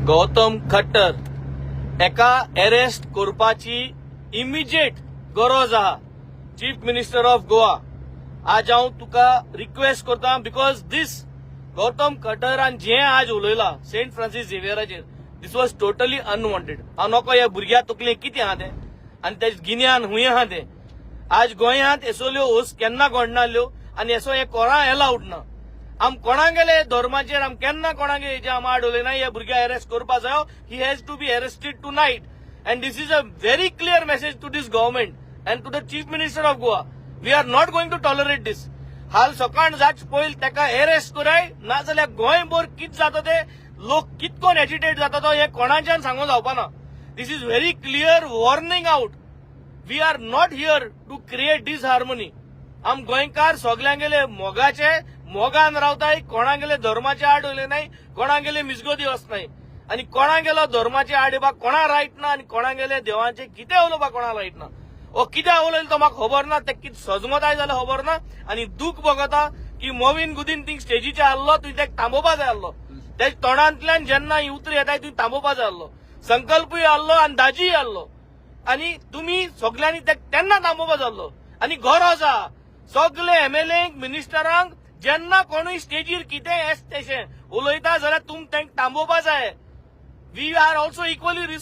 गौतम खट्टर एका अरेस्ट करपाची इमिजिएट गरज आहा. चीफ मिनिस्टर ऑफ गोवा, आज हांव तुका रिक्वेस्ट करता, बिकॉज दिस गौतम खट्टरान जे आज उलयला सेंट फ्रांसीस झेवियराचेर, दिस वॉज टोटली अनवॉन्टेड. हांव नको ह्या भुरग्या तकलें कितें आहा तें आनी तेज गिन्यान हुंय आहा तें. आज गोंयांत एसोल्यो होस केन्ना घडनाल्यो आनी एसो हे कोणा एलाउड ना. आम कोणागेले धर्माचेर आम केन्ना कोणागे हेजे आम आड उलयना. ह्या भुरग्या अरेस्ट करपा जायो. He has to be arrested tonight. And this is a very clear message to this government and to the Chief Minister of Goa. We are not going to tolerate this. हाल सकाळ जाच पयल तेका arrest कराय, नाजाल्यार गोंयभर कित जाता ते लोक कितकोन एजिटेट जाता तो हे कोणाच्यान सांगून जावपाना. This is very clear warning out. We are not here to create disharmony. आम गोंयकार सगळ्यांगेले मोगाचे मोगान रावताय. कोणागेले धर्माचे आड उलय नाही, कोणागेले मिसगोदी वचनाय आणि कोणागेलो धर्माचे आडबा कोणा रायट ना आनी कोणागेले देवांचे कितें उलोवपा कोणा रायट ना. ओ कितें उलयलो तो म्हाका खबर ना. ते कितें सजमताय जाल्यार खबर ना. आनी दूख भोगता की मोविन गुदीन थिंग स्टेजीचेर आहलो, तुवें तेका थांबोवपा जाय आहलो. तेज तोंडांतल्यान जेन्ना ही उतरां येताय तुवें थांबोवपा जाय आहलो. संकल्पूय आहलो आनी दाजीय आहलो आनी तुमी सगळ्यांनी तेका तेन्ना थांबोवपा जाय आहलो. आनी गरज आहा सगळे एमएलएंक मिनिस्टरांक जेन्ना कोणूय स्टेजीर कितें एस तेशें उलयता जाल्यार तुम तेंक थांबोवपा जाय. We are also equally responsible.